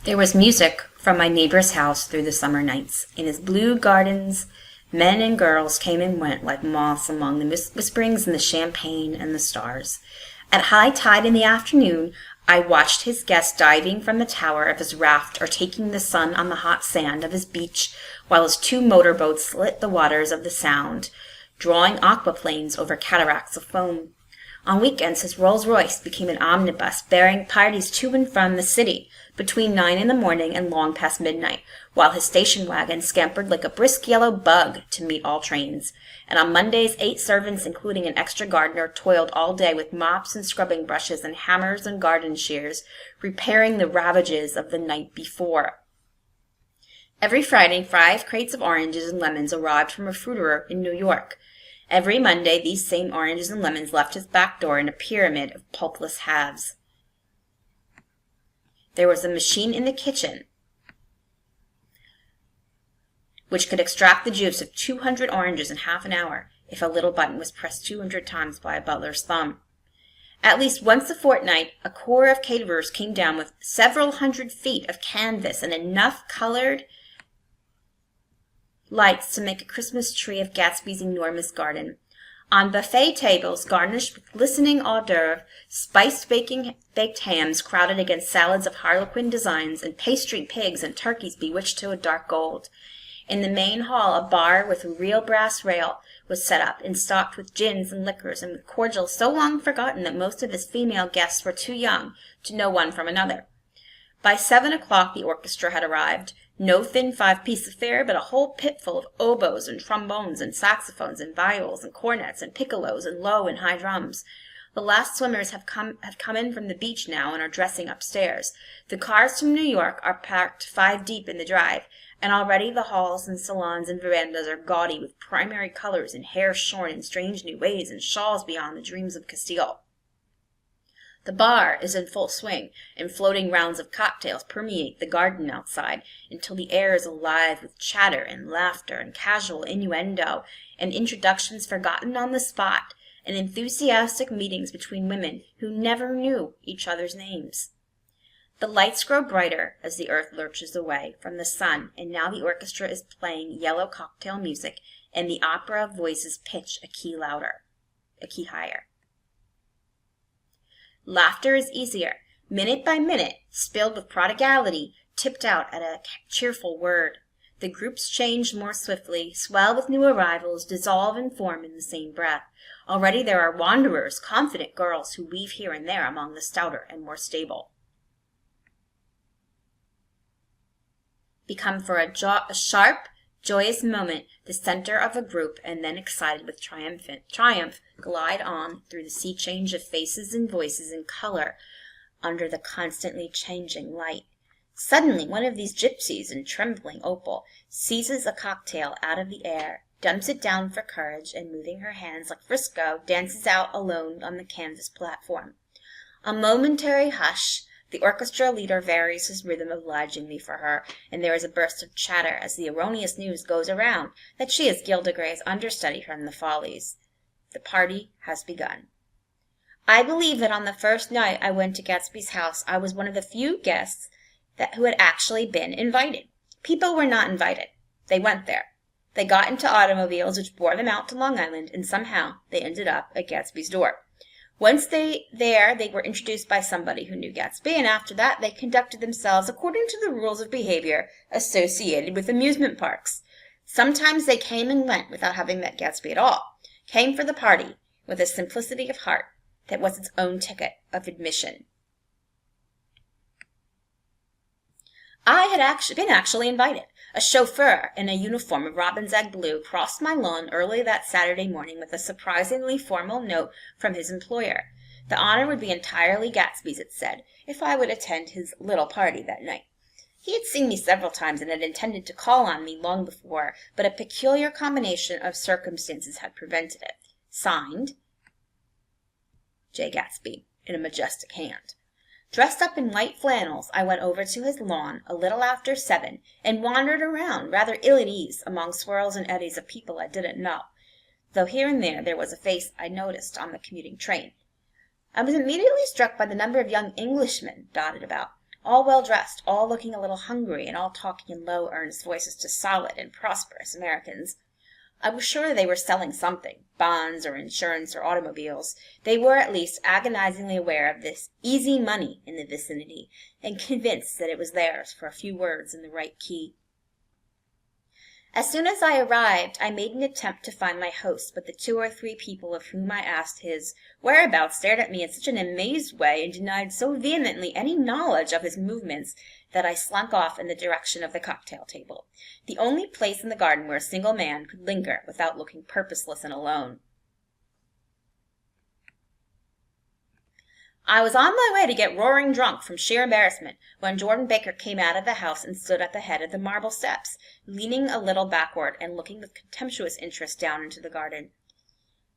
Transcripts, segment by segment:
There was music from my neighbor's house through the summer nights. In his blue gardens, men and girls came and went like moths among the whisperings and the champagne and the stars. At high tide in the afternoon, I watched his guests diving from the tower of his raft or taking the sun on the hot sand of his beach, while his two motorboats slit the waters of the Sound, drawing aquaplanes over cataracts of foam. On weekends, his Rolls-Royce became an omnibus bearing parties to and from the city between 9 in the morning and long past midnight, while his station wagon scampered like a brisk yellow bug to meet all trains. And on Mondays, 8 servants, including an extra gardener, toiled all day with mops and scrubbing brushes and hammers and garden shears, repairing the ravages of the night before. Every Friday, 5 crates of oranges and lemons arrived from a fruiterer in New York. Every Monday, these same oranges and lemons left his back door in a pyramid of pulpless halves. There was a machine in the kitchen which could extract the juice of 200 oranges in half an hour if a little button was pressed 200 times by a butler's thumb. At least once a fortnight, a corps of caterers came down with several hundred feet of canvas and enough colored lights to make a Christmas tree of Gatsby's enormous garden. On buffet tables, garnished with glistening hors d'oeuvre, spiced baked hams crowded against salads of harlequin designs, and pastry pigs and turkeys bewitched to a dark gold. In the main hall, a bar with a real brass rail was set up, and stocked with gins and liquors, and with cordials so long forgotten that most of his female guests were too young to know one from another. By 7 o'clock, the orchestra had arrived. No thin 5-piece affair, but a whole pit full of oboes and trombones and saxophones and viols and cornets and piccolos and low and high drums. The last swimmers have come in from the beach now and are dressing upstairs. The cars from New York are parked 5 deep in the drive, and already the halls and salons and verandas are gaudy with primary colors and hair shorn in strange new ways and shawls beyond the dreams of Castile. The bar is in full swing, and floating rounds of cocktails permeate the garden outside until the air is alive with chatter and laughter and casual innuendo and introductions forgotten on the spot and enthusiastic meetings between women who never knew each other's names. The lights grow brighter as the earth lurches away from the sun, and now the orchestra is playing yellow cocktail music, and the opera voices pitch a key higher. Laughter is easier, minute by minute, spilled with prodigality, tipped out at a cheerful word. The groups change more swiftly, swell with new arrivals, dissolve and form in the same breath. Already there are wanderers, confident girls who weave here and there among the stouter and more stable. Become for a sharp, joyous moment the center of a group, and then excited with triumph glide on through the sea change of faces and voices and color under the constantly changing light. Suddenly one of these gypsies in trembling opal seizes a cocktail out of the air, dumps it down for courage, and moving her hands like Frisco, dances out alone on the canvas platform. A momentary hush. The orchestra leader varies his rhythm obligingly for her, and there is a burst of chatter as the erroneous news goes around that she is Gilda Gray's understudy from the Follies. The party has begun. I believe that on the first night I went to Gatsby's house, I was one of the few guests who had actually been invited. People were not invited. They went there. They got into automobiles which bore them out to Long Island, and somehow they ended up at Gatsby's door. Once they were introduced by somebody who knew Gatsby, and after that they conducted themselves according to the rules of behavior associated with amusement parks. Sometimes they came and went without having met Gatsby at all, came for the party with a simplicity of heart that was its own ticket of admission. I had been actually invited. A chauffeur in a uniform of robin's egg blue crossed my lawn early that Saturday morning with a surprisingly formal note from his employer. The honor would be entirely Gatsby's, it said, if I would attend his little party that night. He had seen me several times and had intended to call on me long before, but a peculiar combination of circumstances had prevented it. Signed, J. Gatsby, in a majestic hand. Dressed up in white flannels, I went over to his lawn a little after 7 and wandered around, rather ill at ease, among swirls and eddies of people I didn't know, though here and there was a face I noticed on the commuting train. I was immediately struck by the number of young Englishmen dotted about. all well-dressed, all looking a little hungry, and all talking in low, earnest voices to solid and prosperous Americans. I was sure they were selling something, bonds or insurance or automobiles. They were at least agonizingly aware of this easy money in the vicinity, and convinced that it was theirs for a few words in the right key. As soon as I arrived, I made an attempt to find my host, but the 2 or 3 people of whom I asked his whereabouts stared at me in such an amazed way and denied so vehemently any knowledge of his movements that I slunk off in the direction of the cocktail table, the only place in the garden where a single man could linger without looking purposeless and alone. I was on my way to get roaring drunk from sheer embarrassment when Jordan Baker came out of the house and stood at the head of the marble steps, leaning a little backward and looking with contemptuous interest down into the garden.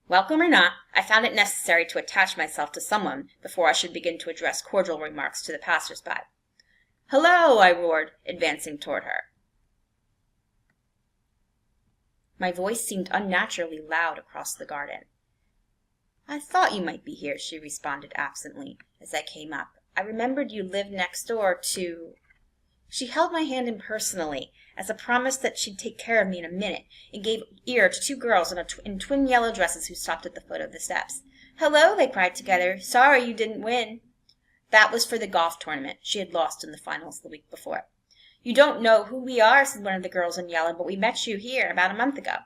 Welcome or not, I found it necessary to attach myself to someone before I should begin to address cordial remarks to the passers-by. "Hello," I roared, advancing toward her. My voice seemed unnaturally loud across the garden. "I thought you might be here," she responded absently as I came up. "I remembered you lived next door to—" She held my hand impersonally as a promise that she'd take care of me in a minute, and gave ear to 2 girls in twin yellow dresses who stopped at the foot of the steps. "Hello," they cried together. "Sorry you didn't win." That was for the golf tournament. She had lost in the finals the week before. "You don't know who we are," said one of the girls in yellow, "but we met you here about a month ago."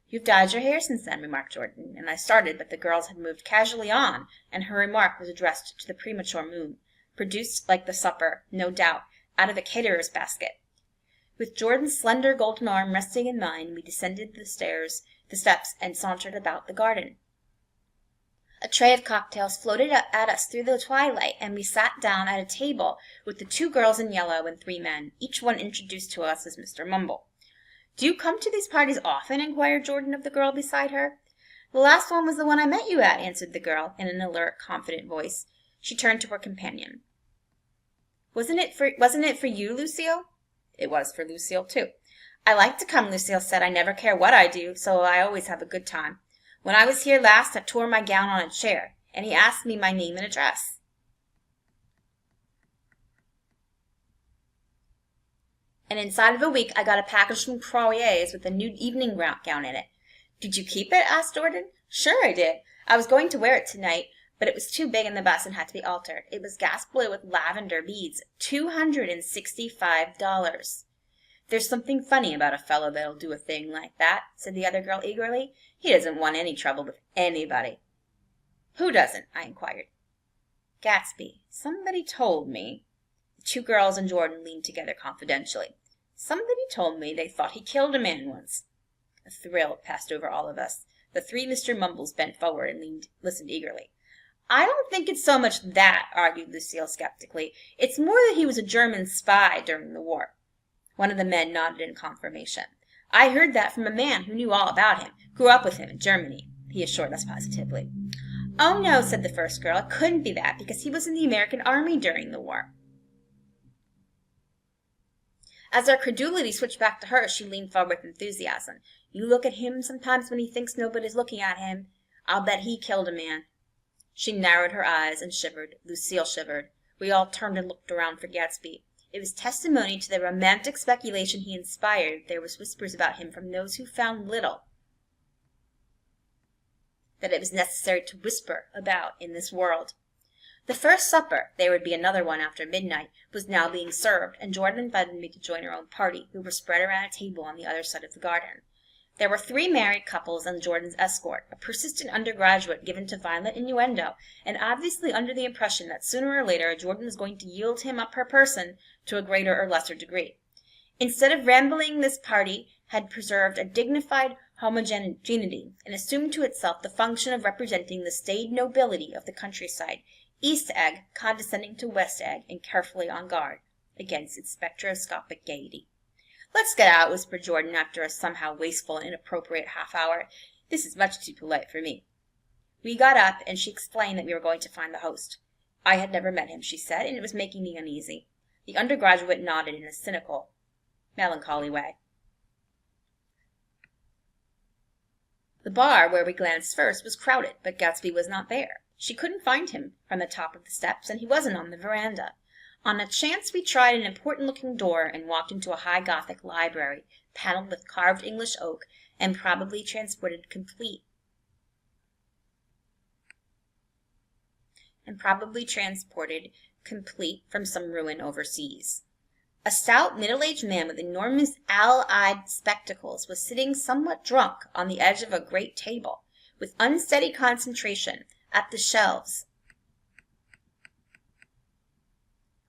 "You've dyed your hair since then," remarked Jordan, and I started, but the girls had moved casually on, and her remark was addressed to the premature moon, produced, like the supper, no doubt, out of a caterer's basket. With Jordan's slender golden arm resting in mine, we descended the steps, and sauntered about the garden. A tray of cocktails floated at us through the twilight, and we sat down at a table with the 2 girls in yellow and 3 men, each one introduced to us as Mr. Mumble. "Do you come to these parties often?" inquired Jordan of the girl beside her. "The last one was the one I met you at," answered the girl, in an alert, confident voice. She turned to her companion. Wasn't it for you, Lucille?" It was for Lucille, too. "I like to come," Lucille said. "I never care what I do, so I always have a good time. When I was here last, I tore my gown on a chair, and he asked me my name and address." "And inside of a week, I got a package from Croyer's with a new evening gown in it." "Did you keep it?" asked Jordan. "Sure I did. I was going to wear it tonight, but it was too big in the bust and had to be altered. It was gas blue with lavender beads. $265. "There's something funny about a fellow that'll do a thing like that," said the other girl eagerly. "He doesn't want any trouble with anybody." "Who doesn't?" I inquired. "Gatsby. Somebody told me—" The 2 girls and Jordan leaned together confidentially. "Somebody told me they thought he killed a man once." A thrill passed over all of us. The 3 Mr. Mumbles bent forward and listened eagerly. "I don't think it's so much that," argued Lucille skeptically. "It's more that he was a German spy during the war." One of the men nodded in confirmation. "I heard that from a man who knew all about him, grew up with him in Germany," he assured us positively. "Oh, no," said the first girl. "It couldn't be that, because he was in the American Army during the war." As our credulity switched back to her, she leaned forward with enthusiasm. "You look at him sometimes when he thinks nobody's looking at him. I'll bet he killed a man." She narrowed her eyes and shivered. Lucille shivered. We all turned and looked around for Gatsby. It was testimony to the romantic speculation he inspired. There was whispers about him from those who found little that it was necessary to whisper about in this world. The first supper, there would be another one after midnight, was now being served, and Jordan invited me to join her own party, who were spread around a table on the other side of the garden. There were 3 married couples and Jordan's escort, a persistent undergraduate given to violent innuendo, and obviously under the impression that sooner or later Jordan was going to yield him up her person to a greater or lesser degree. Instead of rambling, this party had preserved a dignified homogeneity and assumed to itself the function of representing the staid nobility of the countryside, East Egg condescending to West Egg and carefully on guard against its spectroscopic gaiety. "Let's get out," whispered Jordan after a somehow wasteful and inappropriate half-hour. "This is much too polite for me." We got up, and she explained that we were going to find the host. I had never met him, she said, and it was making me uneasy. The undergraduate nodded in a cynical, melancholy way. The bar, where we glanced first, was crowded, but Gatsby was not there. She couldn't find him from the top of the steps, and he wasn't on the veranda. On a chance we tried an important-looking door and walked into a high Gothic library, paneled with carved English oak and probably transported complete from some ruin overseas. A stout, middle-aged man with enormous owl-eyed spectacles was sitting somewhat drunk on the edge of a great table, with unsteady concentration, at the shelves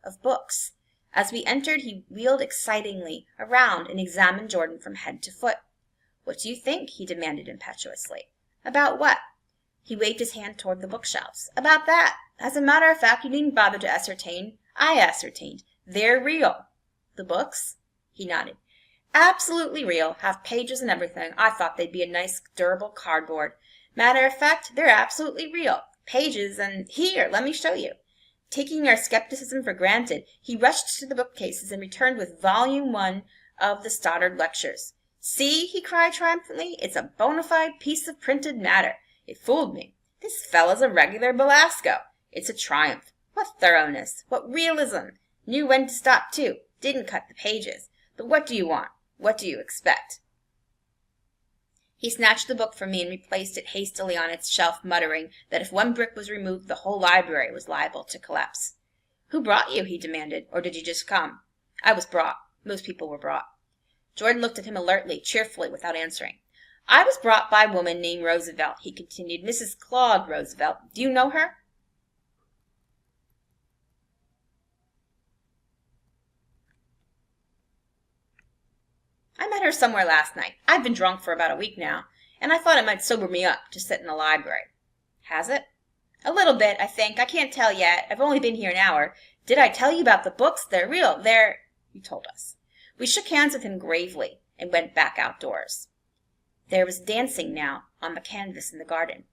of books. As we entered, he wheeled excitingly around and examined Jordan from head to foot. "What do you think?" he demanded impetuously. "About what?" He waved his hand toward the bookshelves. "About that. As a matter of fact, you needn't bother to ascertain. I ascertained. They're real." "The books?" He nodded. "Absolutely real. Have pages and everything. I thought they'd be a nice, durable cardboard. Matter of fact, they're absolutely real. Pages and here, let me show you." Taking our skepticism for granted, he rushed to the bookcases and returned with Volume 1 of the Stoddard Lectures. "See," he cried triumphantly, "it's a bona fide piece of printed matter. It fooled me. This fellow's a regular Belasco. It's a triumph. What thoroughness! What realism! Knew when to stop, too. Didn't cut the pages. But what do you want? What do you expect?" He snatched the book from me and replaced it hastily on its shelf, muttering that if one brick was removed, the whole library was liable to collapse. "Who brought you?" he demanded. "Or did you just come?" "I was brought. Most people were brought." Jordan looked at him alertly, cheerfully, without answering. "I was brought by a woman named Roosevelt," he continued. "Mrs. Claude Roosevelt. Do you know her?" "I met her somewhere last night. I've been drunk for about a week now, and I thought it might sober me up to sit in the library." "Has it?" "A little bit, I think. I can't tell yet. I've only been here an hour. Did I tell you about the books? They're real. You told us." We shook hands with him gravely and went back outdoors. There was dancing now on the canvas in the garden.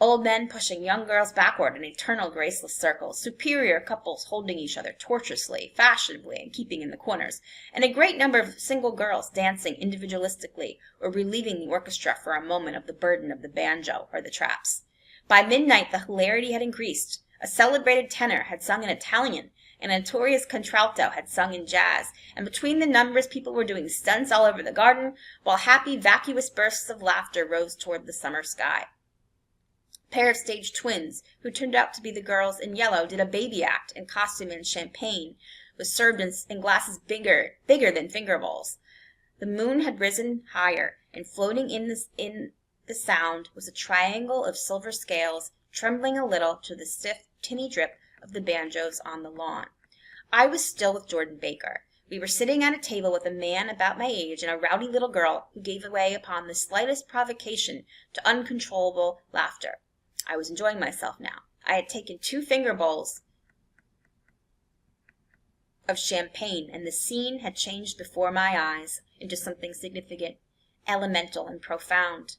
Old men pushing young girls backward in eternal graceless circles, superior couples holding each other tortuously, fashionably, and keeping in the corners, and a great number of single girls dancing individualistically or relieving the orchestra for a moment of the burden of the banjo or the traps. By midnight the hilarity had increased. A celebrated tenor had sung in Italian, and a notorious contralto had sung in jazz, and between the numbers people were doing stunts all over the garden, while happy, vacuous bursts of laughter rose toward the summer sky. A pair of stage twins, who turned out to be the girls in yellow, did a baby act in costume, and champagne was served in glasses bigger than finger bowls. The moon had risen higher, and floating in the sound was a triangle of silver scales, trembling a little to the stiff, tinny drip of the banjos on the lawn. I was still with Jordan Baker. We were sitting at a table with a man about my age and a rowdy little girl who gave way upon the slightest provocation to uncontrollable laughter. I was enjoying myself now. I had taken 2 finger bowls of champagne, and the scene had changed before my eyes into something significant, elemental, and profound.